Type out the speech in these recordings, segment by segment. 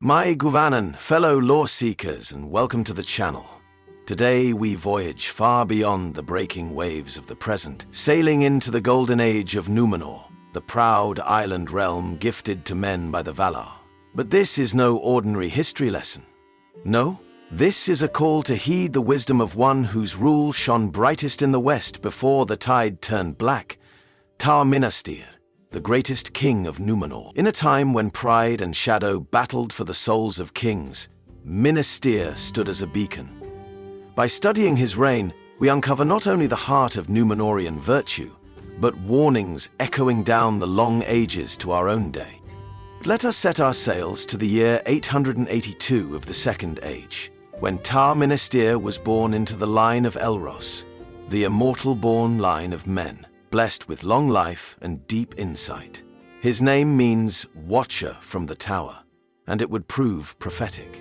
My Guvanan, fellow law seekers, and welcome to the channel. Today we voyage far beyond the breaking waves of the present, sailing into the golden age of Númenor, the proud island realm gifted to men by the Valar. But this is no ordinary history lesson. No, this is a call to heed the wisdom of one whose rule shone brightest in the west before the tide turned black, Tar Minastir, the greatest king of Númenor. In a time when pride and shadow battled for the souls of kings, Minastir stood as a beacon. By studying his reign, we uncover not only the heart of Númenórean virtue, but warnings echoing down the long ages to our own day. Let us set our sails to the year 882 of the Second Age, when Tar Minastir was born into the line of Elros, the immortal-born line of men, blessed with long life and deep insight. His name means Watcher from the Tower, and it would prove prophetic.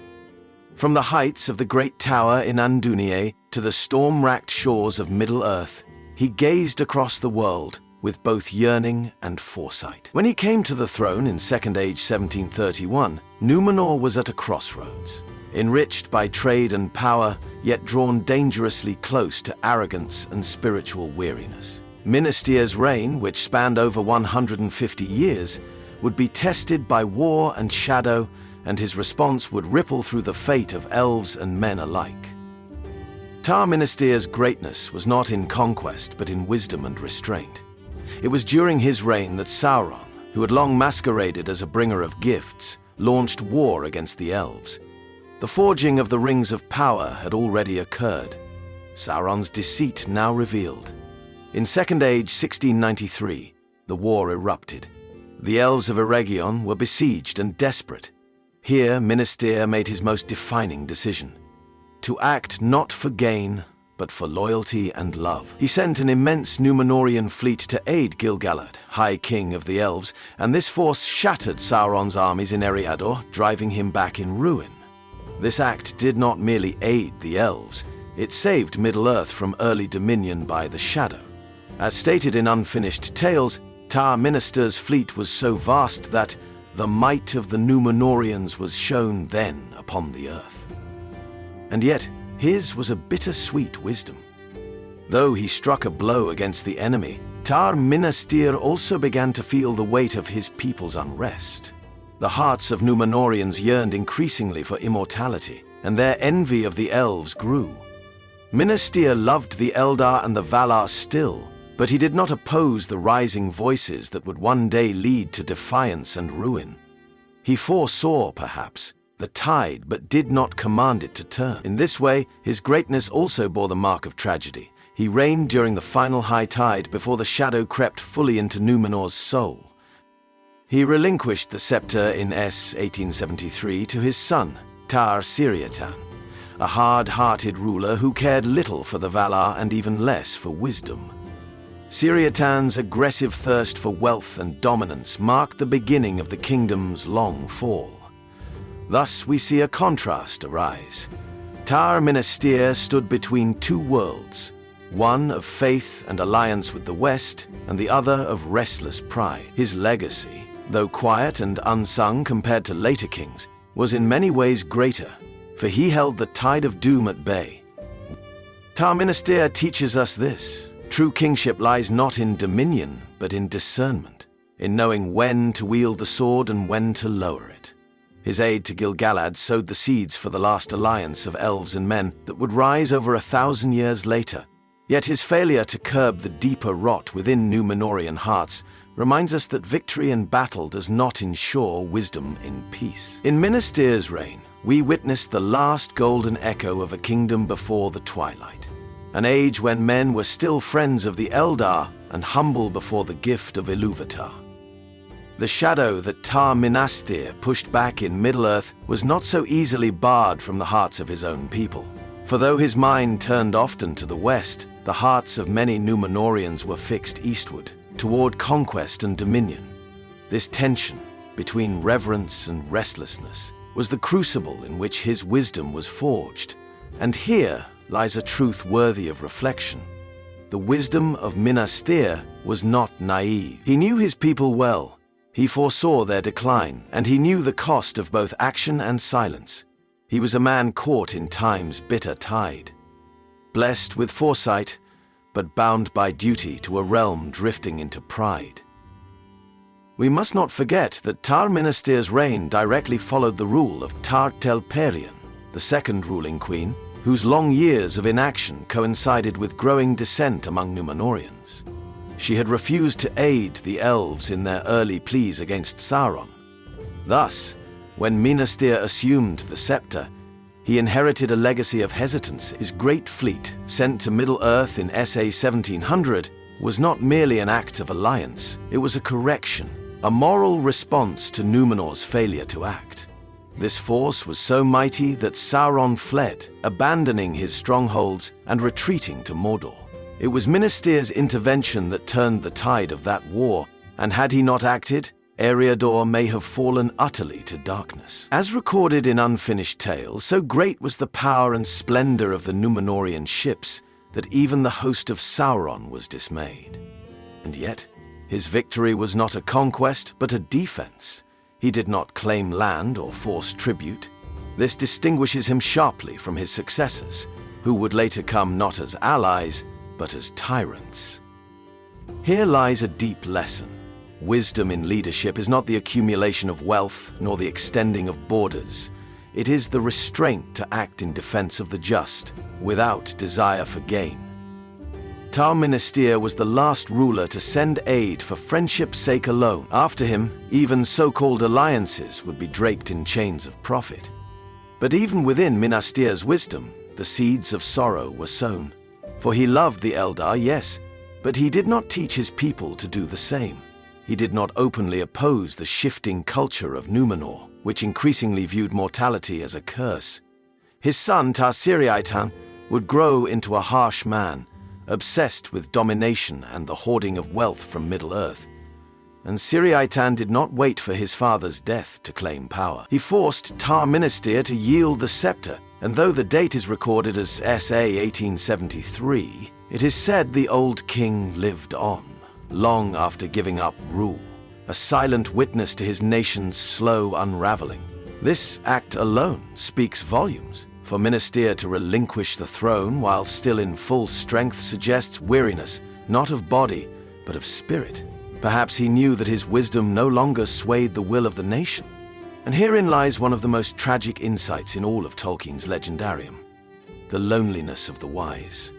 From the heights of the great tower in Andunier to the storm-racked shores of Middle-earth, he gazed across the world with both yearning and foresight. When he came to the throne in Second Age 1731, Númenor was at a crossroads. Enriched by trade and power, yet drawn dangerously close to arrogance and spiritual weariness. Minastir's reign, which spanned over 150 years, would be tested by war and shadow, and his response would ripple through the fate of elves and men alike. Tar Minastir's greatness was not in conquest, but in wisdom and restraint. It was during his reign that Sauron, who had long masqueraded as a bringer of gifts, launched war against the elves. The forging of the Rings of Power had already occurred, Sauron's deceit now revealed. In Second Age 1693, the war erupted. The elves of Eregion were besieged and desperate. Here, Minastir made his most defining decision: to act not for gain, but for loyalty and love. He sent an immense Númenórean fleet to aid Gil-galad, High King of the Elves, and this force shattered Sauron's armies in Eriador, driving him back in ruin. This act did not merely aid the elves, it saved Middle-earth from early dominion by the Shadow. As stated in Unfinished Tales, Tar Minastir's fleet was so vast that the might of the Númenóreans was shown then upon the earth. And yet, his was a bittersweet wisdom. Though he struck a blow against the enemy, Tar Minastir also began to feel the weight of his people's unrest. The hearts of Númenóreans yearned increasingly for immortality, and their envy of the elves grew. Minastir loved the Eldar and the Valar still, but he did not oppose the rising voices that would one day lead to defiance and ruin. He foresaw, perhaps, the tide, but did not command it to turn. In this way, his greatness also bore the mark of tragedy. He reigned during the final high tide before the shadow crept fully into Númenor's soul. He relinquished the scepter in 1873 to his son, Tar Ciriatan, a hard-hearted ruler who cared little for the Valar and even less for wisdom. Ciriatan's aggressive thirst for wealth and dominance marked the beginning of the kingdom's long fall. Thus we see a contrast arise. Tar Minastir stood between two worlds, one of faith and alliance with the West, and the other of restless pride. His legacy, though quiet and unsung compared to later kings, was in many ways greater, for he held the tide of doom at bay. Tar Minastir teaches us this: true kingship lies not in dominion, but in discernment, in knowing when to wield the sword and when to lower it. His aid to Gil-galad sowed the seeds for the last alliance of elves and men that would rise over 1,000 years later. Yet his failure to curb the deeper rot within Númenórean hearts reminds us that victory in battle does not ensure wisdom in peace. In Minastir's reign, we witnessed the last golden echo of a kingdom before the twilight, an age when men were still friends of the Eldar and humble before the gift of Ilúvatar. The shadow that Tar Minastir pushed back in Middle-earth was not so easily barred from the hearts of his own people. For though his mind turned often to the west, the hearts of many Númenóreans were fixed eastward, toward conquest and dominion. This tension between reverence and restlessness was the crucible in which his wisdom was forged. And here lies a truth worthy of reflection. The wisdom of Minastir was not naive. He knew his people well, He foresaw their decline, and he knew the cost of both action and silence. He was a man caught in time's bitter tide, blessed with foresight, but bound by duty to a realm drifting into pride. We must not forget that Tar-Minestir's reign directly followed the rule of Tar-Telperion, the second ruling queen, whose long years of inaction coincided with growing dissent among Númenóreans. She had refused to aid the elves in their early pleas against Sauron. Thus, when Minestir assumed the scepter, he inherited a legacy of hesitance. His great fleet, sent to Middle-earth in SA 1700, was not merely an act of alliance, it was a correction, a moral response to Númenor's failure to act. This force was so mighty that Sauron fled, abandoning his strongholds and retreating to Mordor. It was Minestir's intervention that turned the tide of that war, and had he not acted, Eriador may have fallen utterly to darkness. As recorded in unfinished tales, so great was the power and splendor of the Númenórean ships that even the host of Sauron was dismayed. And yet, his victory was not a conquest, but a defense. He did not claim land or force tribute. This distinguishes him sharply from his successors, who would later come not as allies, but as tyrants. Here lies a deep lesson. Wisdom in leadership is not the accumulation of wealth, nor the extending of borders. It is the restraint to act in defense of the just, without desire for gain. Tar-Minestir was the last ruler to send aid for friendship's sake alone. After him, even so-called alliances would be draped in chains of profit. But even within Minestir's wisdom, the seeds of sorrow were sown. For he loved the Eldar, yes, but he did not teach his people to do the same. He did not openly oppose the shifting culture of Númenor, which increasingly viewed mortality as a curse. His son, Tar-Siriaitan, would grow into a harsh man, obsessed with domination and the hoarding of wealth from Middle-earth. And Siriaitan did not wait for his father's death to claim power. He forced Tar-Minestir to yield the scepter, and though the date is recorded as SA 1873, it is said the old king lived on, long after giving up rule, a silent witness to his nation's slow unraveling. This act alone speaks volumes. For Minestir to relinquish the throne while still in full strength suggests weariness, not of body, but of spirit. Perhaps he knew that his wisdom no longer swayed the will of the nation. And herein lies one of the most tragic insights in all of Tolkien's legendarium: the loneliness of the wise.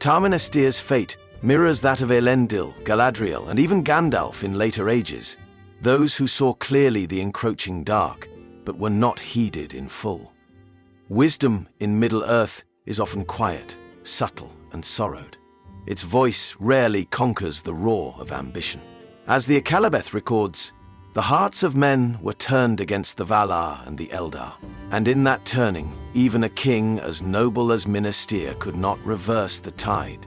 Tar-Minestir's fate mirrors that of Elendil, Galadriel, and even Gandalf in later ages, those who saw clearly the encroaching dark, but were not heeded in full. Wisdom in Middle-earth is often quiet, subtle, and sorrowed. Its voice rarely conquers the roar of ambition. As the Akallabeth records, the hearts of men were turned against the Valar and the Eldar, and in that turning, even a king as noble as Minestir could not reverse the tide.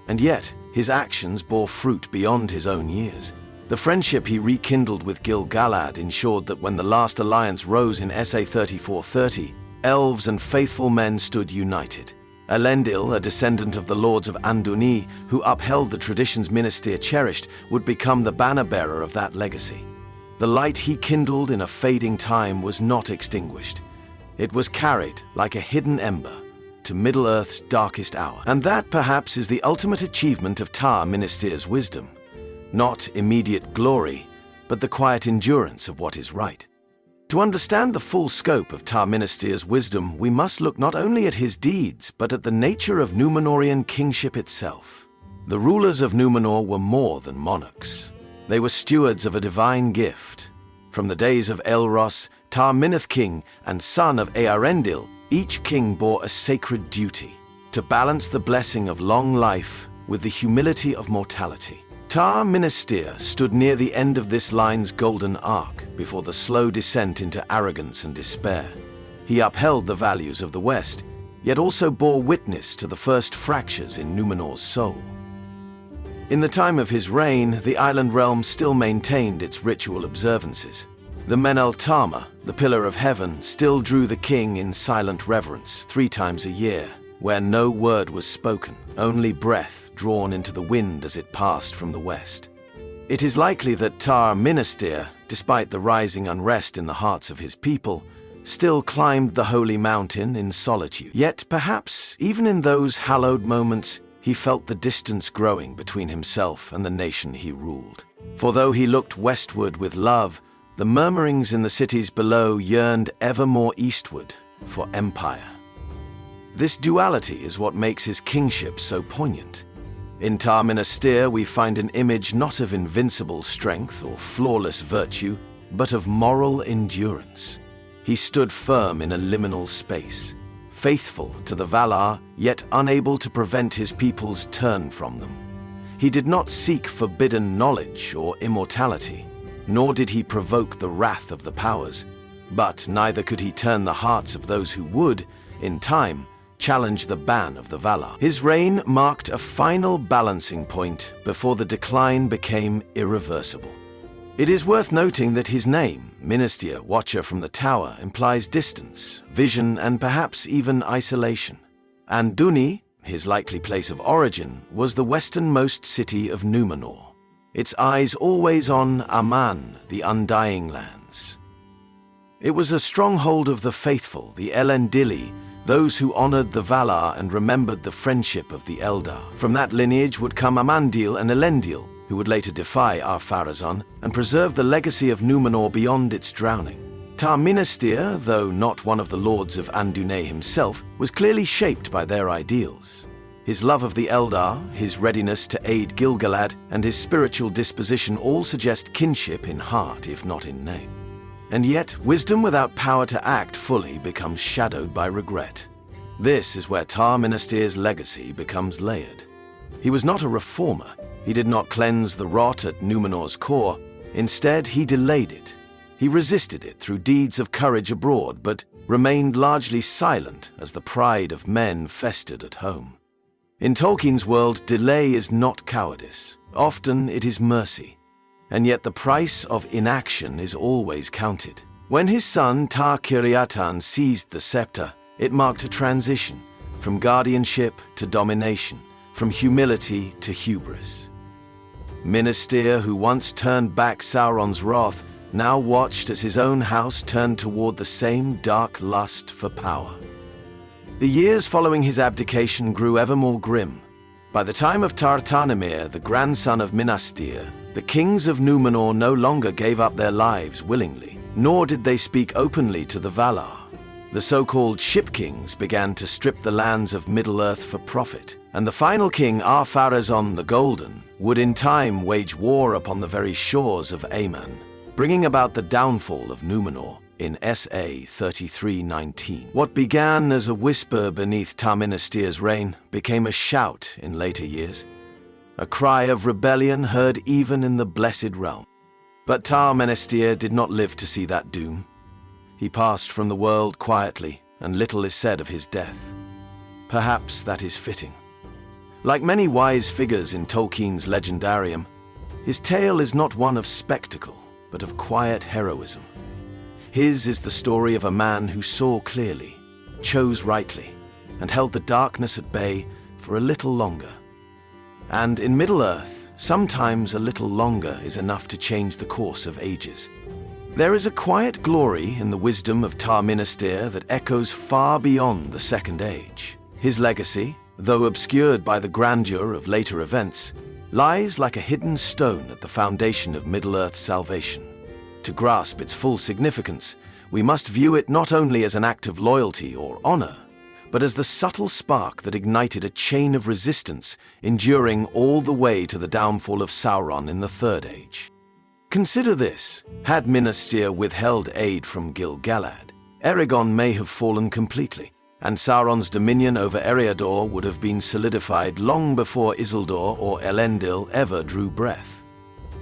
And yet, his actions bore fruit beyond his own years. The friendship he rekindled with Gil-galad ensured that when the last alliance rose in SA 3430, elves and faithful men stood united. Elendil, a descendant of the lords of Andúni, who upheld the traditions Minestir cherished, would become the banner-bearer of that legacy. The light he kindled in a fading time was not extinguished. It was carried, like a hidden ember, to Middle-earth's darkest hour. And that, perhaps, is the ultimate achievement of Tar-Minestir's wisdom. Not immediate glory, but the quiet endurance of what is right. To understand the full scope of Tar-Minestir's wisdom, we must look not only at his deeds, but at the nature of Númenórean kingship itself. The rulers of Númenor were more than monarchs. They were stewards of a divine gift. From the days of Elros, Tar-Mineth king, and son of Eärendil, each king bore a sacred duty: to balance the blessing of long life with the humility of mortality. Tar-Minestir stood near the end of this line's golden arc before the slow descent into arrogance and despair. He upheld the values of the West, yet also bore witness to the first fractures in Númenor's soul. In the time of his reign, the island realm still maintained its ritual observances. The Menel Tama, the Pillar of Heaven, still drew the king in silent reverence 3 times a year, where no word was spoken, only breath drawn into the wind as it passed from the west. It is likely that Tar Minastir, despite the rising unrest in the hearts of his people, still climbed the holy mountain in solitude. Yet perhaps, even in those hallowed moments, he felt the distance growing between himself and the nation he ruled. For though he looked westward with love, the murmurings in the cities below yearned ever more eastward for empire. This duality is what makes his kingship so poignant. In Tar Minastir, we find an image not of invincible strength or flawless virtue, but of moral endurance. He stood firm in a liminal space, faithful to the Valar, yet unable to prevent his people's turn from them. He did not seek forbidden knowledge or immortality, nor did he provoke the wrath of the powers, but neither could he turn the hearts of those who would, in time, challenge the ban of the Valar. His reign marked a final balancing point before the decline became irreversible. It is worth noting that his name, Minastir, Watcher from the Tower, implies distance, vision, and perhaps even isolation. Andúni, his likely place of origin, was the westernmost city of Númenor, its eyes always on Aman, the Undying Lands. It was a stronghold of the faithful, the Elendili, those who honored the Valar and remembered the friendship of the Eldar. From that lineage would come Amandil and Elendil, who would later defy Ar-Pharazôn and preserve the legacy of Númenor beyond its drowning. Tar Minastir, though not one of the lords of Andúni himself, was clearly shaped by their ideals. His love of the Eldar, his readiness to aid Gil-galad, and his spiritual disposition all suggest kinship in heart, if not in name. And yet, wisdom without power to act fully becomes shadowed by regret. This is where Tar Minastir's legacy becomes layered. He was not a reformer. He did not cleanse the rot at Númenor's core. Instead, he delayed it. He resisted it through deeds of courage abroad, but remained largely silent as the pride of men festered at home. In Tolkien's world, delay is not cowardice. Often it is mercy. And yet the price of inaction is always counted. When his son Tar-Kiriatan seized the scepter, it marked a transition from guardianship to domination, from humility to hubris. Minastir, who once turned back Sauron's wrath, now watched as his own house turned toward the same dark lust for power. The years following his abdication grew ever more grim. By the time of Tar-Tanemir, the grandson of Minastir, the kings of Númenor no longer gave up their lives willingly, nor did they speak openly to the Valar. The so-called Ship Kings began to strip the lands of Middle-earth for profit, and the final king, Ar-Pharazôn the Golden, would in time wage war upon the very shores of Aman, bringing about the downfall of Númenor in S.A. 3319. What began as a whisper beneath Tar Minastir's reign became a shout in later years, a cry of rebellion heard even in the Blessed Realm. But Tar Minastir did not live to see that doom. He passed from the world quietly, and little is said of his death. Perhaps that is fitting. Like many wise figures in Tolkien's legendarium, his tale is not one of spectacle, but of quiet heroism. His is the story of a man who saw clearly, chose rightly, and held the darkness at bay for a little longer. And in Middle-earth, sometimes a little longer is enough to change the course of ages. There is a quiet glory in the wisdom of Tar Minastir that echoes far beyond the Second Age. His legacy, though obscured by the grandeur of later events, lies like a hidden stone at the foundation of Middle-earth's salvation. To grasp its full significance, we must view it not only as an act of loyalty or honor, but as the subtle spark that ignited a chain of resistance enduring all the way to the downfall of Sauron in the Third Age. Consider this: had Minastir withheld aid from Gil-galad, Eragon may have fallen completely, and Sauron's dominion over Eriador would have been solidified long before Isildur or Elendil ever drew breath.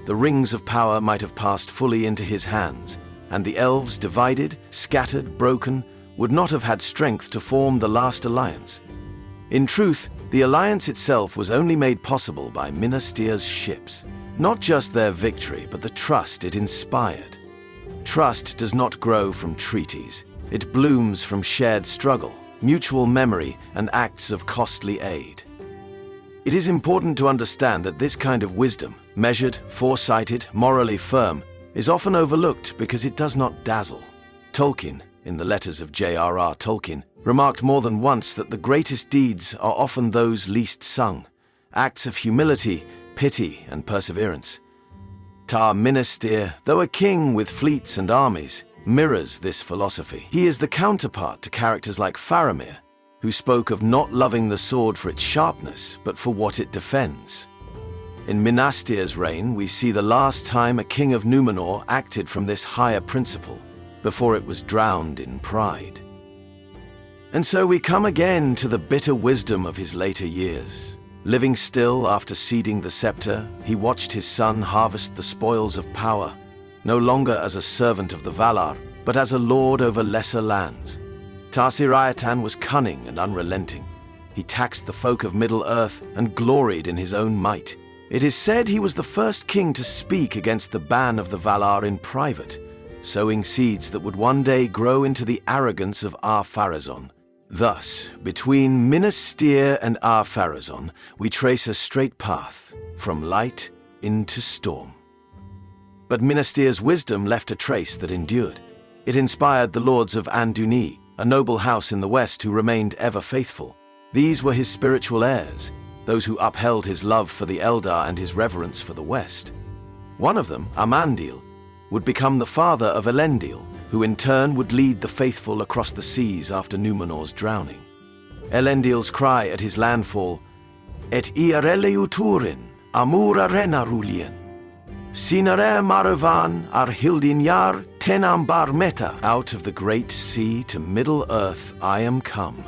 The rings of power might have passed fully into his hands, and the elves, divided, scattered, broken, would not have had strength to form the last alliance. In truth, the alliance itself was only made possible by Minastir's ships. Not just their victory, but the trust it inspired. Trust does not grow from treaties. It blooms from shared struggle, mutual memory, and acts of costly aid. It is important to understand that this kind of wisdom, measured, foresighted, morally firm, is often overlooked because it does not dazzle. Tolkien, in the letters of J.R.R. Tolkien, remarked more than once that the greatest deeds are often those least sung, acts of humility, pity, and perseverance. Tar Minastir, though a king with fleets and armies, mirrors this philosophy. He is the counterpart to characters like Faramir, who spoke of not loving the sword for its sharpness, but for what it defends. In Minastir's reign, we see the last time a king of Númenor acted from this higher principle, before it was drowned in pride. And so we come again to the bitter wisdom of his later years. Living still after ceding the scepter, he watched his son harvest the spoils of power, no longer as a servant of the Valar, but as a lord over lesser lands. Tar-Sir-Iatan was cunning and unrelenting. He taxed the folk of Middle-earth and gloried in his own might. It is said he was the first king to speak against the ban of the Valar in private, sowing seeds that would one day grow into the arrogance of Ar-Pharazôn. Thus, between Minas Tirith and Ar-Pharazôn, we trace a straight path, from light into storm. But Minas Tirith's wisdom left a trace that endured. It inspired the lords of Andúni, a noble house in the west who remained ever faithful. These were his spiritual heirs, those who upheld his love for the Eldar and his reverence for the west. One of them, Amandil, would become the father of Elendil, who in turn would lead the faithful across the seas after Númenor's drowning. Elendil's cry at his landfall, "Et iareleu turin, amura renarulien. Sinare maravan ar hildinjar tenam bar meta. Out of the great sea to Middle-earth I am come.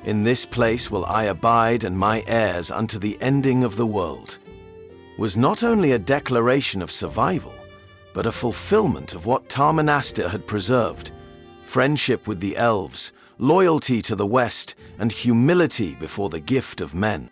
In this place will I abide and my heirs unto the ending of the world," was not only a declaration of survival, but a fulfillment of what Tar-Minastir had preserved: friendship with the elves, loyalty to the West, and humility before the gift of men.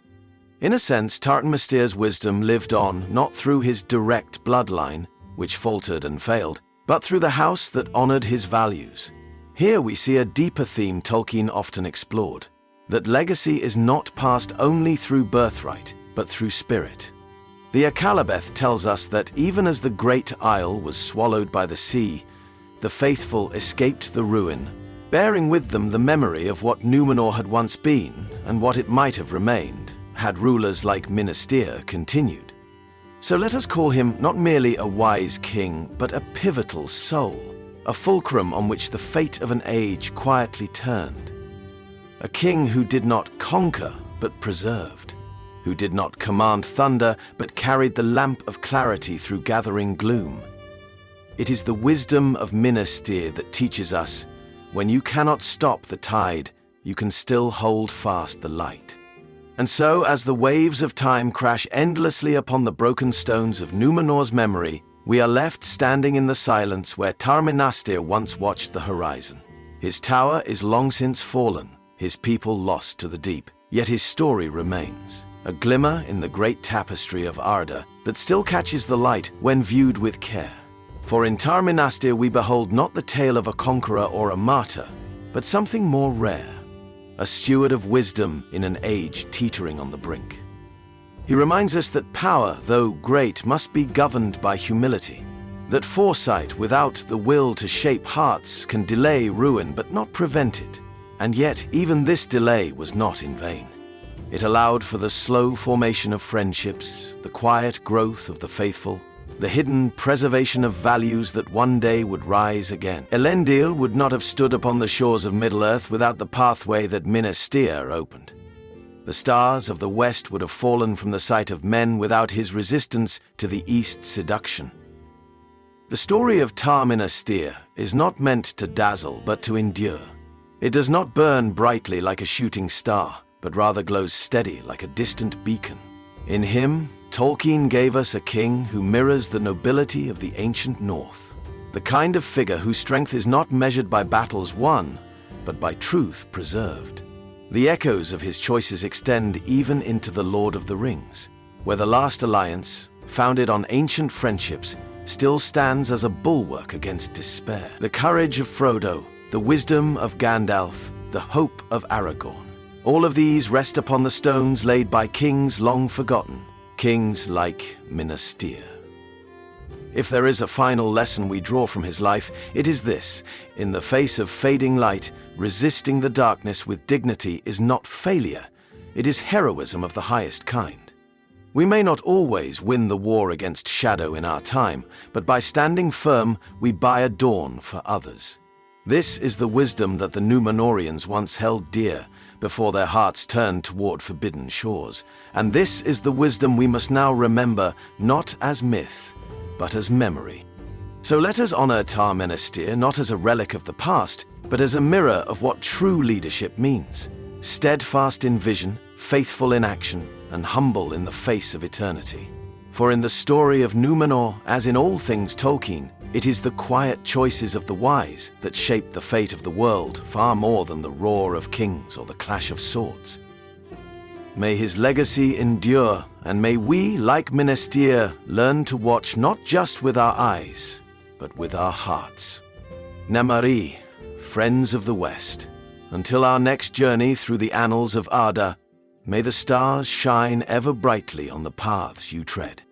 In a sense, Tar-Minastir's wisdom lived on not through his direct bloodline, which faltered and failed, but through the house that honored his values. Here we see a deeper theme Tolkien often explored, that legacy is not passed only through birthright, but through spirit. The Akallabeth tells us that even as the great isle was swallowed by the sea, the faithful escaped the ruin, bearing with them the memory of what Númenor had once been and what it might have remained, had rulers like Minas Tirith continued. So let us call him not merely a wise king, but a pivotal soul, a fulcrum on which the fate of an age quietly turned. A king who did not conquer, but preserved, who did not command thunder, but carried the lamp of clarity through gathering gloom. It is the wisdom of Minas Tirith that teaches us, when you cannot stop the tide, you can still hold fast the light. And so, as the waves of time crash endlessly upon the broken stones of Númenor's memory, we are left standing in the silence where Tar-Minastir once watched the horizon. His tower is long since fallen, his people lost to the deep, yet his story remains. A glimmer in the great tapestry of Arda that still catches the light when viewed with care. For in Tar-Minastir we behold not the tale of a conqueror or a martyr, but something more rare, a steward of wisdom in an age teetering on the brink. He reminds us that power, though great, must be governed by humility, that foresight without the will to shape hearts can delay ruin but not prevent it, and yet even this delay was not in vain. It allowed for the slow formation of friendships, the quiet growth of the faithful, the hidden preservation of values that one day would rise again. Elendil would not have stood upon the shores of Middle-earth without the pathway that Minas Tirith opened. The stars of the west would have fallen from the sight of men without his resistance to the east's seduction. The story of Tar-Minastir is not meant to dazzle, but to endure. It does not burn brightly like a shooting star, but rather glows steady like a distant beacon. In him, Tolkien gave us a king who mirrors the nobility of the ancient North, the kind of figure whose strength is not measured by battles won, but by truth preserved. The echoes of his choices extend even into The Lord of the Rings, where the last alliance, founded on ancient friendships, still stands as a bulwark against despair. The courage of Frodo, the wisdom of Gandalf, the hope of Aragorn. All of these rest upon the stones laid by kings long forgotten, kings like Minas Tirith. If there is a final lesson we draw from his life, it is this: in the face of fading light, resisting the darkness with dignity is not failure, it is heroism of the highest kind. We may not always win the war against shadow in our time, but by standing firm, we buy a dawn for others. This is the wisdom that the Númenóreans once held dear before their hearts turned toward forbidden shores. And this is the wisdom we must now remember, not as myth, but as memory. So let us honor Tar Menastir not as a relic of the past, but as a mirror of what true leadership means. Steadfast in vision, faithful in action, and humble in the face of eternity. For in the story of Númenor, as in all things Tolkien, it is the quiet choices of the wise that shape the fate of the world far more than the roar of kings or the clash of swords. May his legacy endure, and may we, like Minas Tirith, learn to watch not just with our eyes, but with our hearts. Namari, friends of the West, until our next journey through the annals of Arda, may the stars shine ever brightly on the paths you tread.